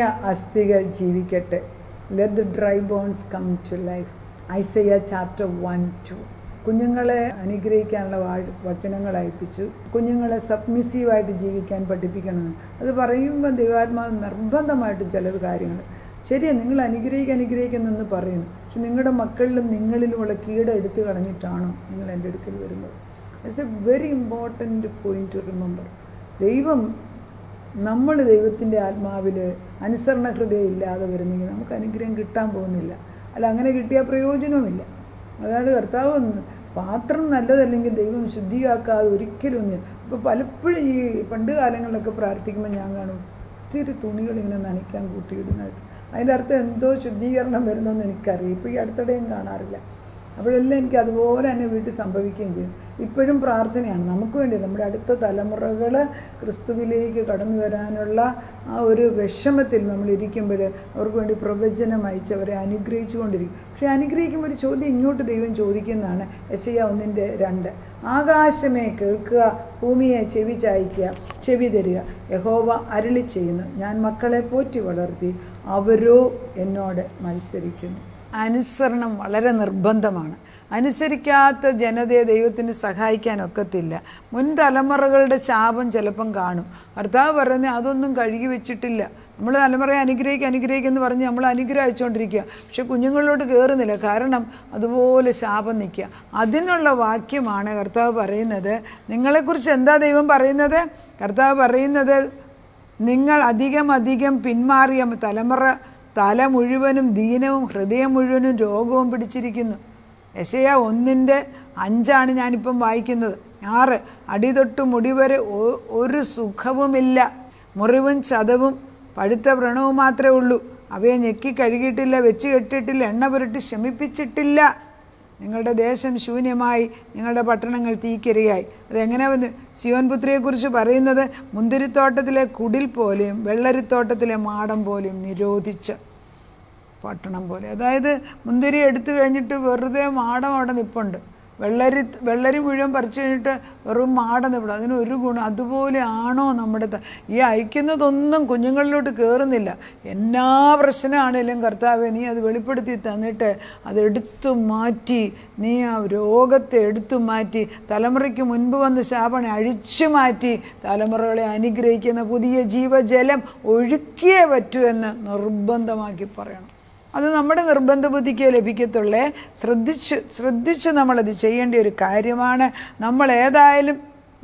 ഉണങ്ങിയ അസ്ഥികൾ ജീവിക്കട്ടെ. Let the dry bones come to life. Isaiah chapter 1-2. കുഞ്ഞുങ്ങളെ അനുഗ്രഹിക്കാനുള്ള വചനങ്ങൾ അയപ്പിച്ചു. കുഞ്ഞുങ്ങളെ സബ്മിസീവായിട്ട് ജീവിക്കാൻ പഠിപ്പിക്കണമെന്ന് അത് പറയുമ്പോൾ ദൈവാത്മാവ് നിർബന്ധമായിട്ടും ചില കാര്യങ്ങൾ ശരിയാണ്. നിങ്ങൾ അനുഗ്രഹിക്കുന്നെന്ന് പറയുന്നു, പക്ഷെ നിങ്ങളുടെ മക്കളിലും നിങ്ങളിലുമുള്ള കീടം എടുത്തു കളഞ്ഞിട്ടാണോ നിങ്ങൾ എൻ്റെ അടുക്കൽ വരുന്നത്? It's A very important point two remember. നമ്മൾ ദൈവത്തിൻ്റെ ആത്മാവിൽ അനുസരണ ഹൃദയം ഇല്ലാതെ വരുന്നെങ്കിൽ നമുക്ക് അനുഗ്രഹം കിട്ടാൻ പോകുന്നില്ല. അല്ല, അങ്ങനെ കിട്ടിയാൽ പ്രയോജനവുമില്ല. അതാണ് കർത്താവ് പാത്രം നല്ലതല്ലെങ്കിൽ ദൈവം ശുദ്ധിയാക്കാതെ ഒരിക്കലും ഒന്നും. ഇപ്പോൾ പലപ്പോഴും ഈ പണ്ട് കാലങ്ങളിലൊക്കെ പ്രാർത്ഥിക്കുമ്പോൾ ഞാൻ കാണും ഒത്തിരി തുണികൾ ഇങ്ങനെ നനയ്ക്കാൻ കൂട്ടിയിടുന്നതായിട്ട്. അതിൻ്റെ അർത്ഥം എന്തോ ശുദ്ധീകരണം വരുന്നതെന്ന് എനിക്കറിയാം. ഇപ്പോൾ ഈ അടുത്തിടെയും കാണാറില്ല. അപ്പോഴെല്ലാം എനിക്ക് അതുപോലെ തന്നെ വീട്ടിൽ സംഭവിക്കുകയും ചെയ്യും. ഇപ്പോഴും പ്രാർത്ഥനയാണ് നമുക്ക് വേണ്ടി. നമ്മുടെ അടുത്ത തലമുറകൾ ക്രിസ്തുവിലേക്ക് കടന്നു വരാനുള്ള ആ ഒരു വിഷമത്തിൽ നമ്മളിരിക്കുമ്പോൾ അവർക്ക് വേണ്ടി പ്രവചനം അയച്ച് അവരെ അനുഗ്രഹിച്ചു കൊണ്ടിരിക്കും. പക്ഷേ അനുഗ്രഹിക്കുമ്പോൾ ഒരു ചോദ്യം ഇങ്ങോട്ട് ദൈവം ചോദിക്കുന്നതാണ്. യെശയ്യാ 1:2. ആകാശമേ കേൾക്കുക, ഭൂമിയെ ചെവി ചായ്ക്കുക, ചെവി തരിക. യഹോവ അരുളി ചെയ്യുന്നു, ഞാൻ മക്കളെ പോറ്റി വളർത്തി, അവരോ എന്നോട് മത്സരിക്കുന്നു. അനുസരണം വളരെ നിർബന്ധമാണ്. അനുസരിക്കാത്ത ജനതയെ ദൈവത്തിന് സഹായിക്കാനൊക്കത്തില്ല. മുൻ തലമുറകളുടെ ശാപം ചിലപ്പം കാണും. കർത്താവ് പറയുന്നത് അതൊന്നും കഴുകി വെച്ചിട്ടില്ല. നമ്മൾ തലമുറയെ അനുഗ്രഹിക്കുമെന്ന് പറഞ്ഞ് നമ്മൾ അനുഗ്രഹം അയച്ചുകൊണ്ടിരിക്കുക, പക്ഷെ കുഞ്ഞുങ്ങളിലോട്ട് കയറുന്നില്ല. കാരണം അതുപോലെ ശാപം നിൽക്കുക. അതിനുള്ള വാക്യമാണ് കർത്താവ് പറയുന്നത്. നിങ്ങളെക്കുറിച്ച് എന്താ ദൈവം പറയുന്നത്? കർത്താവ് പറയുന്നത്, നിങ്ങൾ അധികം പിന്മാറിയ തല മുഴുവനും ദീനവും ഹൃദയം മുഴുവനും രോഗവും പിടിച്ചിരിക്കുന്നു. യെശയ്യാ 1:5 ഞാനിപ്പം വായിക്കുന്നത്. 6. അടിതൊട്ട് മുടിവരെ ഒരു സുഖവുമില്ല, മുറിവും ചതവും പഴുത്ത വ്രണവും മാത്രമേ ഉള്ളൂ. അവയെ ഞെക്കി കഴുകിയിട്ടില്ല, വെച്ച് കെട്ടിയിട്ടില്ല, എണ്ണ പുരട്ടി ശമിപ്പിച്ചിട്ടില്ല. നിങ്ങളുടെ ദേശം ശൂന്യമായി, നിങ്ങളുടെ പട്ടണങ്ങൾ തീക്കിരയായി. അതെങ്ങനെ വന്ന് സിയോൻ പുത്രിയെക്കുറിച്ച് പറയുന്നത്? മുന്തിരിത്തോട്ടത്തിലെ കുടിൽ പോലെയും വെള്ളരിത്തോട്ടത്തിലെ മാടം പോലെയും നിരോധിച്ച പട്ടണം പോലെ. അതായത് മുന്തിരി എടുത്തു കഴിഞ്ഞിട്ട് വെറുതെ മാടം അവിടെ നിൽപ്പുണ്ട്. വെള്ളരി മുഴുവൻ പറിച്ചു കഴിഞ്ഞിട്ട് വെറും മാടം നിൽപ്പുണ്ട്. അതിനൊരു ഗുണം. അതുപോലെ ആണോ നമ്മുടെ ഈ അയക്കുന്നതൊന്നും കുഞ്ഞുങ്ങളിലോട്ട് കയറുന്നില്ല. എന്നാ പ്രശ്നമാണേലും കർത്താവെ നീ അത് വെളിപ്പെടുത്തി തന്നിട്ട് അതെടുത്തു മാറ്റി, നീ ആ രോഗത്തെ എടുത്തു മാറ്റി, തലമുറയ്ക്ക് മുൻപ് വന്ന് ശാപനെ അഴിച്ചു മാറ്റി തലമുറകളെ അനുഗ്രഹിക്കുന്ന പുതിയ ജീവജലം ഒഴുക്കിയേ പറ്റൂ എന്ന് നിർബന്ധമാക്കി പറയണം. അത് നമ്മുടെ നിർബന്ധ ബുദ്ധിക്ക് ലഭിക്കത്തുള്ളേ. ശ്രദ്ധിച്ച് നമ്മളത് ചെയ്യേണ്ട ഒരു കാര്യമാണ്. നമ്മൾ ഏതായാലും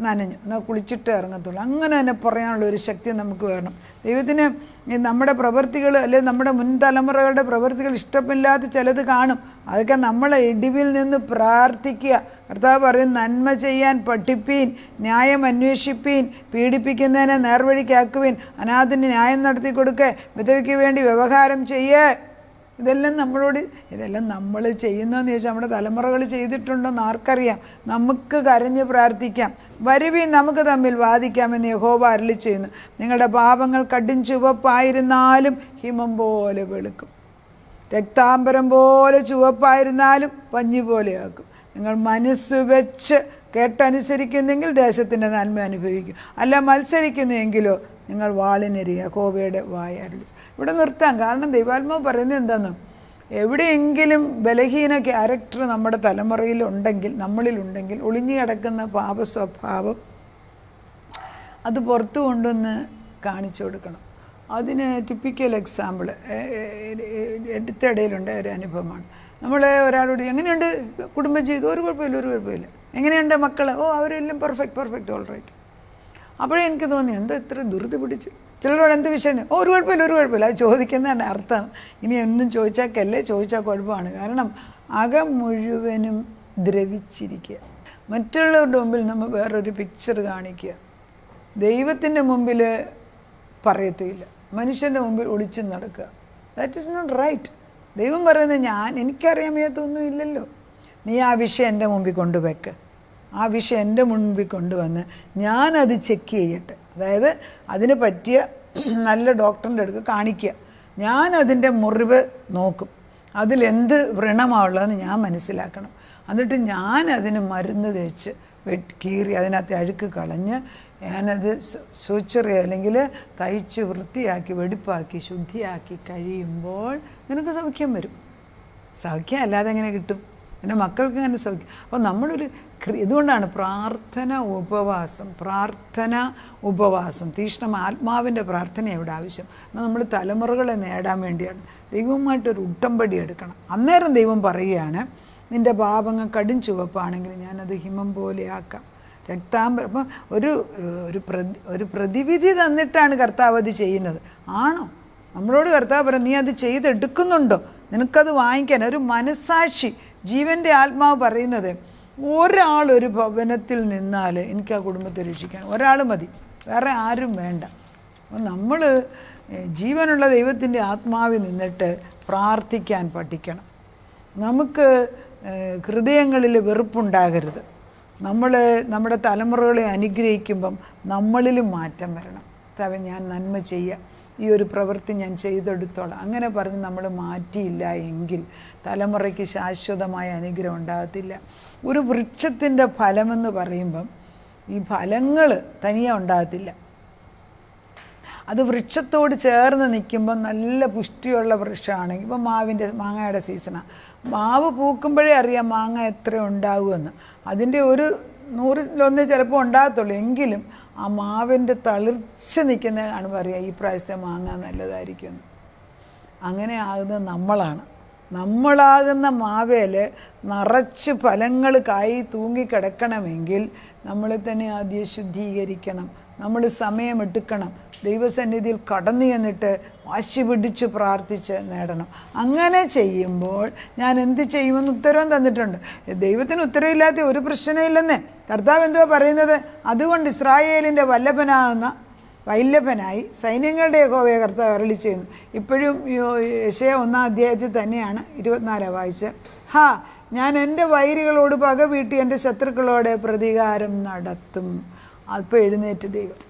നനഞ്ഞു എന്നാൽ കുളിച്ചിട്ട് ഇറങ്ങത്തുള്ളൂ. അങ്ങനെ തന്നെ പറയാനുള്ള ഒരു ശക്തി നമുക്ക് വേണം. ദൈവത്തിന് നമ്മുടെ പ്രവൃത്തികൾ അല്ലെങ്കിൽ നമ്മുടെ മുൻ തലമുറകളുടെ പ്രവൃത്തികൾ ഇഷ്ടമില്ലാത്ത ചിലത് കാണും. അതൊക്കെ നമ്മളെ ഇടിവിൽ നിന്ന് പ്രാർത്ഥിക്കുക. കർത്താവ് പറയും, നന്മ ചെയ്യാൻ പഠിപ്പീൻ, ന്യായം അന്വേഷിപ്പീൻ, പീഡിപ്പിക്കുന്നതിനെ നേർവഴിക്കാക്കുവീൻ, അനാഥന് ന്യായം നടത്തി കൊടുക്കുക, വിധവയ്ക്ക് വേണ്ടി വ്യവഹാരം ചെയ്യേ. ഇതെല്ലാം നമ്മൾ ചെയ്യുന്നതെന്ന് ചോദിച്ചാൽ നമ്മുടെ തലമുറകൾ ചെയ്തിട്ടുണ്ടോയെന്ന് ആർക്കറിയാം? നമുക്ക് കരഞ്ഞ് പ്രാർത്ഥിക്കാം. വരുവീൻ, നമുക്ക് തമ്മിൽ വാദിക്കാമെന്ന് യഹോവ അരുളി ചെയ്യുന്നു. നിങ്ങളുടെ പാപങ്ങൾ കടും ചുവപ്പായിരുന്നാലും ഹിമം പോലെ വെളുക്കും, രക്താംബരം പോലെ ചുവപ്പായിരുന്നാലും പഞ്ഞി പോലെയാക്കും. നിങ്ങൾ മനസ്സ് വെച്ച് കേട്ടനുസരിക്കുന്നെങ്കിൽ ദേശത്തിൻ്റെ നന്മ അനുഭവിക്കും. അല്ല മത്സരിക്കുന്നെങ്കിലോ നിങ്ങൾ വാളിനെറിയ. യഹോവയുടെ വായ അരുളി. ഇവിടെ നിർത്താം. കാരണം ദൈവാത്മാവ് പറയുന്നത് എന്താണെന്ന്, എവിടെയെങ്കിലും ബലഹീന ക്യാരക്ടർ നമ്മുടെ തലമുറയിലുണ്ടെങ്കിൽ, നമ്മളിലുണ്ടെങ്കിൽ, ഒളിഞ്ഞു കിടക്കുന്ന പാപ സ്വഭാവം അത് പുറത്തു കൊണ്ടുവന്ന് കാണിച്ചു കൊടുക്കണം. അതിന് ടിപ്പിക്കൽ എക്സാമ്പിൾ അടുത്തിടയിലുണ്ട ഒരു അനുഭവമാണ്. നമ്മൾ ഒരാളോട് എങ്ങനെയുണ്ട് കുടുംബജീവിതം? ഒരു കുഴപ്പമില്ല. എങ്ങനെയുണ്ട് മക്കൾ? അവരെല്ലാം പെർഫെക്റ്റ് ഓൾ റൈറ്റ്. അപ്പോഴേ എനിക്ക് തോന്നി, എന്താ ഇത്ര ധൃതി പിടിച്ച്? ചിലരോട് എന്ത് വിഷയം? ഒരു കുഴപ്പമില്ല. അത് ചോദിക്കുന്നതാണ് അർത്ഥം. ഇനി ഒന്നും ചോദിച്ചാൽ കുഴപ്പമാണ്. കാരണം അകം മുഴുവനും ദ്രവിച്ചിരിക്കുക. മറ്റുള്ളവരുടെ മുമ്പിൽ നമ്മൾ വേറൊരു പിക്ചർ കാണിക്കുക. ദൈവത്തിൻ്റെ മുമ്പിൽ പറയത്തുമില്ല, മനുഷ്യൻ്റെ മുമ്പിൽ ഒളിച്ചു നടക്കുക. That is not right. ദൈവം പറയുന്നത്, എനിക്കറിയാൻ വയ്യാത്തൊന്നും ഇല്ലല്ലോ. നീ ആ വിഷയം എൻ്റെ മുമ്പിൽ കൊണ്ടുവെക്ക്. ആ വിഷയം എൻ്റെ മുൻപിൽ കൊണ്ടുവന്ന് ഞാനത് ചെക്ക് ചെയ്യട്ടെ. അതായത് അതിന് പറ്റിയ നല്ല ഡോക്ടറിൻ്റെ അടുത്ത് കാണിക്കുക. ഞാനതിൻ്റെ മുറിവ് നോക്കും, അതിലെന്ത് വ്രണമാണുള്ളതെന്ന് ഞാൻ മനസ്സിലാക്കണം. എന്നിട്ട് ഞാൻ അതിന് മരുന്ന് തേച്ച് കീറി അതിനകത്ത് അഴുക്ക് കളഞ്ഞ് ഞാനത് സൂച്ചറി അല്ലെങ്കിൽ തയ്ച്ച് വൃത്തിയാക്കി വെടിപ്പാക്കി ശുദ്ധിയാക്കി കഴിയുമ്പോൾ നിനക്ക് സൗഖ്യം വരും. സൗഖ്യം അല്ലാതെ എങ്ങനെ കിട്ടും? പിന്നെ മക്കൾക്ക് അങ്ങനെ സൗഖ്യം. അപ്പോൾ നമ്മളൊരു ഇതുകൊണ്ടാണ് പ്രാർത്ഥന ഉപവാസം ആത്മാവിൻ്റെ പ്രാർത്ഥന ഇവിടെ ആവശ്യം. നമ്മൾ തലമുറകളെ നേടാൻ വേണ്ടിയാണ്. ദൈവവുമായിട്ടൊരു ഉടമ്പടി എടുക്കണം. അന്നേരം ദൈവം പറയുകയാണ്, നിൻ്റെ പാപങ്ങൾ കടും ചുവപ്പാണെങ്കിൽ ഞാനത് ഹിമം പോലെ ആക്കാം, രക്താംബരം. അപ്പം ഒരു പ്രതിവിധി തന്നിട്ടാണ് കർത്താവ് അത് ചെയ്യുന്നത്. ആണോ? നമ്മളോട് കർത്താവ് പറയും, നീ അത് ചെയ്തെടുക്കുന്നുണ്ടോ? നിനക്കത് വാങ്ങിക്കാൻ ഒരു മനസ്സാക്ഷി, ജീവൻ്റെ ആത്മാവ് പറയുന്നത്, ഒരാളൊരു ഭവനത്തിൽ നിന്നാൽ എനിക്ക് ആ കുടുംബത്തെ രക്ഷിക്കാൻ ഒരാൾ മതി, വേറെ ആരും വേണ്ട. അപ്പം നമ്മൾ ജീവനുള്ള ദൈവത്തിൻ്റെ ആത്മാവിൽ നിന്നിട്ട് പ്രാർത്ഥിക്കാൻ പഠിക്കണം. നമുക്ക് ഹൃദയങ്ങളിൽ വെറുപ്പുണ്ടാകരുത്. നമ്മുടെ തലമുറകളെ അനുഗ്രഹിക്കുമ്പം നമ്മളിലും മാറ്റം വരണം. ഞാൻ നന്മ ചെയ്യാം, ഈ ഒരു പ്രവൃത്തി ഞാൻ ചെയ്തെടുത്തോളാം, അങ്ങനെ പറഞ്ഞ് നമ്മൾ മാറ്റിയില്ല എങ്കിൽ തലമുറയ്ക്ക് ശാശ്വതമായ അനുഗ്രഹം ഉണ്ടാകത്തില്ല. ഒരു വൃക്ഷത്തിൻ്റെ ഫലമെന്ന് പറയുമ്പം ഈ ഫലങ്ങൾ തനിയെ ഉണ്ടാകത്തില്ല. അത് വൃക്ഷത്തോട് ചേർന്ന് നിൽക്കുമ്പം നല്ല പുഷ്ടിയുള്ള വൃക്ഷമാണെങ്കിൽ, ഇപ്പം മാങ്ങയുടെ സീസണാണ്, മാവ് പൂക്കുമ്പോഴേ അറിയാം മാങ്ങ എത്ര ഉണ്ടാകുമെന്ന്. അതിൻ്റെ ഒരു 100-1 ചിലപ്പോൾ ഉണ്ടാകത്തുള്ളൂ. എങ്കിലും ആ മാവിൻ്റെ തളിർച്ച നിൽക്കുന്ന കാണുമ്പോൾ അറിയാം ഈ പ്രാവശ്യത്തെ മാങ്ങ നല്ലതായിരിക്കുമെന്ന്. അങ്ങനെ ആകുന്നത് നമ്മളാകുന്ന മാവേൽ നിറച്ച് ഫലങ്ങൾ കായി തൂങ്ങിക്കിടക്കണമെങ്കിൽ നമ്മളെ തന്നെ ആദ്യം ശുദ്ധീകരിക്കണം. നമ്മൾ സമയമെടുക്കണം. ദൈവസന്നിധിയിൽ കടന്നു ചെന്നിട്ട് വാശി പിടിച്ച് പ്രാർത്ഥിച്ച് നേടണം. അങ്ങനെ ചെയ്യുമ്പോൾ ഞാൻ എന്ത് ചെയ്യുമെന്ന് ഉത്തരവും തന്നിട്ടുണ്ട്. ദൈവത്തിന് ഉത്തരവില്ലാത്ത ഒരു പ്രശ്നമില്ലെന്നേ. കർത്താവ് എന്തുവാ പറയുന്നത്? അതുകൊണ്ട് ഇസ്രായേലിൻ്റെ വല്ലഭനായി സൈന്യങ്ങളുടെ യഹോവയെ കർത്താവ് അരുളി ചെയ്യുന്നു. ഇപ്പോഴും യെശയ്യാ 1-ാം അധ്യായത്തിൽ തന്നെയാണ് 24 വായിച്ച്, ഞാൻ എൻ്റെ വൈരികളോട് പക വീട്ടി എൻ്റെ ശത്രുക്കളോട് പ്രതികാരം നടത്തും. അപ്പോൾ എഴുന്നേറ്റ് ദൈവം,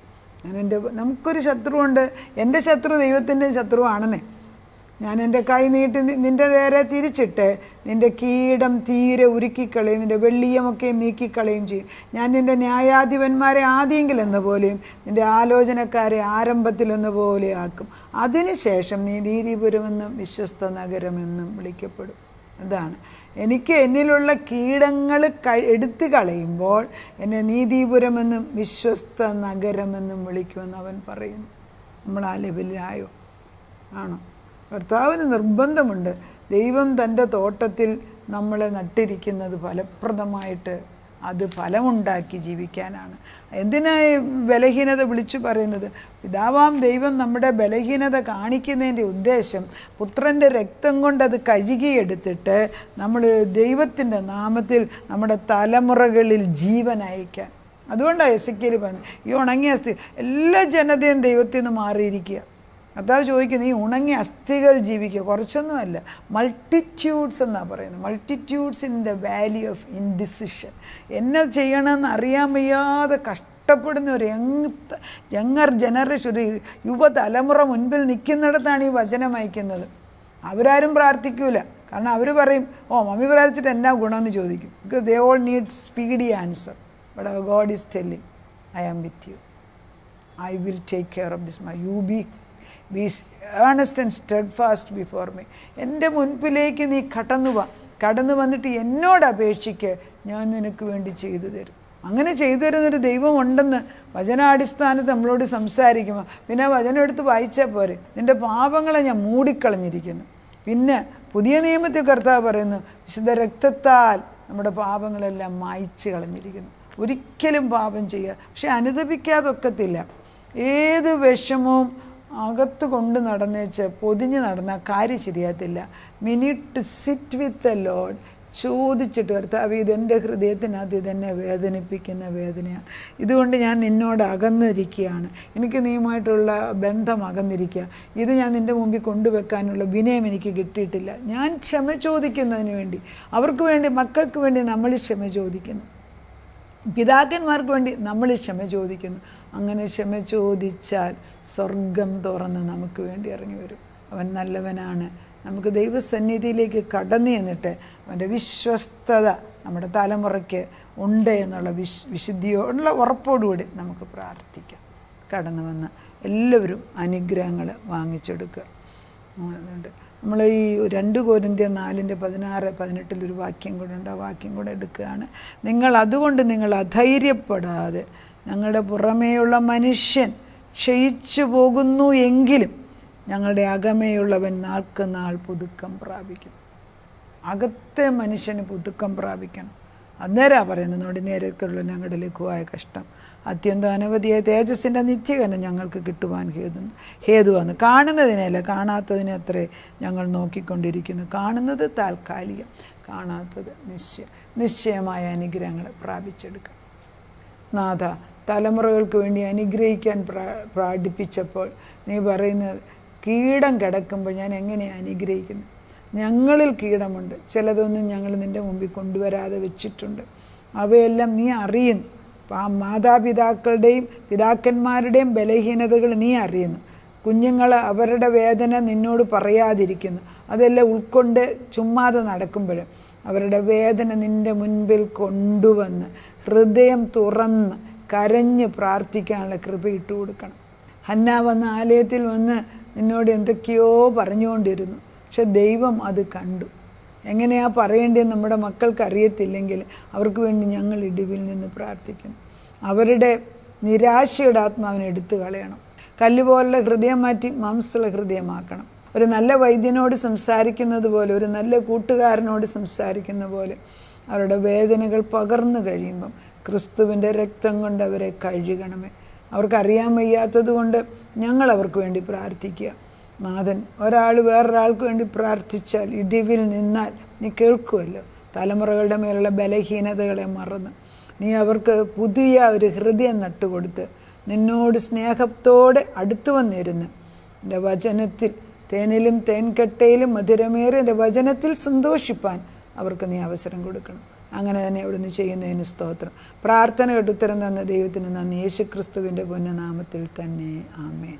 നമുക്കൊരു ശത്രുവുണ്ട്. എൻ്റെ ശത്രു ദൈവത്തിൻ്റെ ശത്രുവാണെന്നേ. ഞാൻ എൻ്റെ കൈ നീട്ടി നിൻ്റെ നേരെ തിരിച്ചിട്ട് നിൻ്റെ കീടം തീരെ ഉരുക്കിക്കളയും, നിൻ്റെ വെള്ളിയമൊക്കെയും നീക്കിക്കളയും ചെയ്യും. ഞാൻ നിൻ്റെ ന്യായാധിപന്മാരെ ആദിയെങ്കിലെന്ന പോലെയും നിൻ്റെ ആലോചനക്കാരെ ആരംഭത്തിലെന്ന പോലെ ആക്കും. അതിനുശേഷം നീ നീതിപുരമെന്നും വിശ്വസ്ത നഗരമെന്നും വിളിക്കപ്പെടും. അതാണ് എന്നിലുള്ള കീടങ്ങൾ എടുത്തു കളയുമ്പോൾ എന്നെ നീതിപുരമെന്നും വിശ്വസ്ത നഗരമെന്നും വിളിക്കുമെന്ന് അവൻ പറയുന്നു. നമ്മൾ ആ ലെവലിലായോ? ആണോ? കർത്താവിന് നിർബന്ധമുണ്ട്. ദൈവം തൻ്റെ തോട്ടത്തിൽ നമ്മളെ നട്ടിരിക്കുന്നത് ഫലപ്രദമായിട്ട് അത് ഫലമുണ്ടാക്കി ജീവിക്കാനാണ്. എന്തിനായി ബലഹീനത വിളിച്ചു പറയുന്നത്? പിതാവാം ദൈവം നമ്മുടെ ബലഹീനത കാണിക്കുന്നതിൻ്റെ ഉദ്ദേശം പുത്രൻ്റെ രക്തം കൊണ്ടത് കഴുകിയെടുത്തിട്ട് നമ്മൾ ദൈവത്തിൻ്റെ നാമത്തിൽ നമ്മുടെ തലമുറകളിൽ ജീവൻ അയക്കാൻ. അതുകൊണ്ടാണ് എസെക്കിയേൽ പറഞ്ഞത്, ഈ ഉണങ്ങിയ അസ്ഥി എല്ലാ ജനതയും ദൈവത്തിൽ നിന്ന് മാറിയിരിക്കുക. കർത്താവ് ചോദിക്കുന്നത്, ഈ ഉണങ്ങിയ അസ്ഥികൾ ജീവിക്കുക. കുറച്ചൊന്നുമല്ല, മൾട്ടിറ്റ്യൂഡ്സ് എന്നാണ് പറയുന്നത്. Multitudes in the Valley of indecision. എന്നെ ചെയ്യണമെന്ന് അറിയാൻ വയ്യാതെ കഷ്ടപ്പെടുന്ന ഒരു യങ്ങർ ജനറേഷൻ, ഒരു യുവതലമുറ മുൻപിൽ നിൽക്കുന്നിടത്താണ് ഈ വചനം അയക്കുന്നത്. അവരാരും പ്രാർത്ഥിക്കൂല. കാരണം അവർ പറയും, മമ്മി പ്രാർത്ഥിച്ചിട്ട് എന്നാ ഗുണമെന്ന് ചോദിക്കും. Because they all need speedy answer. But our God is telling, I am with you, I will take care of this. You be earnest and steadfast before me. എൻ്റെ മുൻപിലേക്ക് നീ കടന്നു വന്നിട്ട് എന്നോട് അപേക്ഷിക്ക്, ഞാൻ നിനക്ക് വേണ്ടി ചെയ്തു തരും. അങ്ങനെ ചെയ്തു തരുന്നൊരു ദൈവം ഉണ്ടെന്ന് വചനാടിസ്ഥാനത്ത് നമ്മളോട് സംസാരിക്കുമ്പോൾ പിന്നെ വചനം എടുത്ത് വായിച്ചാൽ പോരെ. നിൻ്റെ പാപങ്ങളെ ഞാൻ മൂടിക്കളഞ്ഞിരിക്കുന്നു. പിന്നെ പുതിയ നിയമത്തിൽ കർത്താവ് പറയുന്നു, വിശുദ്ധ രക്തത്താൽ നമ്മുടെ പാപങ്ങളെല്ലാം മായ്ച്ച് കളഞ്ഞിരിക്കുന്നു. ഒരിക്കലും പാപം ചെയ്യുക, പക്ഷെ അനുദപിക്കാതൊക്കത്തില്ല. ഏത് വിഷമവും അകത്ത് കൊണ്ട് നടന്നേച്ച് പൊതിഞ്ഞ് നടന്നാൽ കാര്യം ശരിയാകത്തില്ല. We need to sit with the lord. ചോദിച്ചിട്ട്, കർത്താവ് ഇതെൻ്റെ ഹൃദയത്തിനകത്ത് ഇതെന്നെ വേദനിപ്പിക്കുന്ന വേദനയാണ്, ഇതുകൊണ്ട് ഞാൻ നിന്നോട് അകന്നിരിക്കുകയാണ്, എനിക്ക് നീയുമായിട്ടുള്ള ബന്ധം അകന്നിരിക്കുക, ഇത് ഞാൻ നിൻ്റെ മുമ്പിൽ കൊണ്ടുവെക്കാനുള്ള വിനയം എനിക്ക് കിട്ടിയിട്ടില്ല. ഞാൻ ക്ഷമ ചോദിക്കുന്നതിന് വേണ്ടി, അവർക്ക് വേണ്ടി, മക്കൾക്ക് വേണ്ടി നമ്മൾ ക്ഷമ ചോദിക്കുന്നു. പിതാക്കന്മാർക്ക് വേണ്ടി നമ്മൾ ക്ഷമ ചോദിക്കുന്നു. അങ്ങനെ ക്ഷമ ചോദിച്ചാൽ സ്വർഗം തുറന്ന് നമുക്ക് വേണ്ടി ഇറങ്ങി വരും. അവൻ നല്ലവനാണ്, നമുക്ക് ദൈവസന്നിധിയിലേക്ക് കടന്നു ചെന്നിട്ട് അവൻ്റെ വിശ്വസ്തത നമ്മുടെ തലമുറയ്ക്ക് ഉണ്ട് എന്നുള്ള വിശുദ്ധിയോടുള്ള ഉറപ്പോടുകൂടി നമുക്ക് പ്രാർത്ഥിക്കാം. കടന്നു വന്ന് എല്ലാവരും അനുഗ്രഹങ്ങൾ വാങ്ങിച്ചെടുക്കുക. അതുകൊണ്ട് നമ്മൾ ഈ 2 കൊരിന്ത്യർ 4:16-18 ഒരു വാക്യം കൂടെ ഉണ്ട്. ആ വാക്യം കൂടെ എടുക്കുകയാണ്. അതുകൊണ്ട് നിങ്ങൾ അധൈര്യപ്പെടാതെ, ഞങ്ങളുടെ പുറമേയുള്ള മനുഷ്യൻ ക്ഷയിച്ചു പോകുന്നു എങ്കിലും ഞങ്ങളുടെ അകമേയുള്ളവൻ നാൾക്ക് നാൾ പുതുക്കം പ്രാപിക്കും. അകത്തെ മനുഷ്യന് പുതുക്കം പ്രാപിക്കണം. അന്നേരമാണ് പറയുന്നത്, നോടി നേരേക്കുള്ള ഞങ്ങളുടെ ലഘുവായ കഷ്ടം അത്യന്തം അനവധിയായ തേജസ്സിൻ്റെ നിത്യകനം ഞങ്ങൾക്ക് കിട്ടുവാൻ ഹേതുവാണ്. കാണുന്നതിനല്ല, കാണാത്തതിനെ അത്രേ ഞങ്ങൾ നോക്കിക്കൊണ്ടിരിക്കുന്നു. കാണുന്നത് താൽക്കാലികം, കാണാത്തത് നിശ്ചയമായ അനുഗ്രഹങ്ങൾ പ്രാപിച്ചെടുക്കാം. നാഥ, തലമുറകൾക്ക് വേണ്ടി അനുഗ്രഹിക്കാൻ പഠിപ്പിച്ചപ്പോൾ നീ പറയുന്നത്, കീടം കിടക്കുമ്പോൾ ഞാൻ എങ്ങനെയാണ് അനുഗ്രഹിക്കുന്നത്? ഞങ്ങളിൽ കീടമുണ്ട്, ചിലതൊന്നും ഞങ്ങൾ നിൻ്റെ മുമ്പിൽ കൊണ്ടുവരാതെ വെച്ചിട്ടുണ്ട്. അവയെല്ലാം നീ അറിയുന്നു. മാതാപിതാക്കളുടെയും പിതാക്കന്മാരുടെയും ബലഹീനതകൾ നീ അറിയുന്നു. കുഞ്ഞുങ്ങൾ അവരുടെ വേദന നിന്നോട് പറയാതിരിക്കുന്നു. അതെല്ലാം ഉൾക്കൊണ്ട് ചുമ്മാതെ നടക്കുമ്പോൾ അവരുടെ വേദന നിൻ്റെ മുൻപിൽ കൊണ്ടുവന്ന് ഹൃദയം തുറന്ന് കരഞ്ഞ് പ്രാർത്ഥിക്കാനുള്ള കൃപ ഇട്ടു കൊടുക്കണം. ഹന്ന വന്ന് ആലയത്തിൽ വന്ന് നിന്നോട് എന്തൊക്കെയോ പറഞ്ഞുകൊണ്ടിരുന്നു. പക്ഷെ ദൈവം അത് കണ്ടു. എങ്ങനെയാണ് പറയേണ്ടതെന്ന് നമ്മുടെ മക്കൾക്ക് അറിയത്തില്ലെങ്കിൽ അവർക്ക് വേണ്ടി ഞങ്ങൾ ഇടിവിൽ നിന്ന് പ്രാർത്ഥിക്കുന്നു. അവരുടെ നിരാശയുടെ ആത്മാവിനെ എടുത്തു കളയണം. കല്ലുപോലുള്ള ഹൃദയം മാറ്റി മാംസമുള്ള ഹൃദയമാക്കണം. ഒരു നല്ല വൈദ്യനോട് സംസാരിക്കുന്നത് പോലെ, ഒരു നല്ല കൂട്ടുകാരനോട് സംസാരിക്കുന്ന പോലെ അവരുടെ വേദനകൾ പകർന്നു കഴിയുമ്പം ക്രിസ്തുവിൻ്റെ രക്തം കൊണ്ട് അവരെ കഴുകണമേ. അവർക്കറിയാൻ വയ്യാത്തത് കൊണ്ട് ഞങ്ങൾ അവർക്ക് വേണ്ടി പ്രാർത്ഥിക്കുക. നാഥൻ, ഒരാൾ വേറൊരാൾക്ക് വേണ്ടി പ്രാർത്ഥിച്ചാൽ, ഇടിവിൽ നിന്നാൽ നീ കേൾക്കുമല്ലോ. തലമുറകളുടെ മേലുള്ള ബലഹീനതകളെ മറന്ന് നീ അവർക്ക് പുതിയ ഒരു ഹൃദയം നട്ടുകൊടുത്ത് നിന്നോട് സ്നേഹത്തോടെ അടുത്തു വന്നിരുന്ന് എൻ്റെ വചനത്തിൽ, തേനിലും തേൻകട്ടയിലും മധുരമേറിയ എൻ്റെ വചനത്തിൽ സന്തോഷിപ്പാൻ അവർക്ക് നീ അവസരം കൊടുക്കണം. അങ്ങനെ തന്നെ ഇവിടുന്ന് ചെയ്യുന്നതിന് സ്തോത്രം. പ്രാർത്ഥന കേട്ടുത്തരം തന്ന ദൈവത്തിന് നന്ദി. യേശുക്രിസ്തുവിൻ്റെ പൊന്നനാമത്തിൽ തന്നെ ആമേൻ.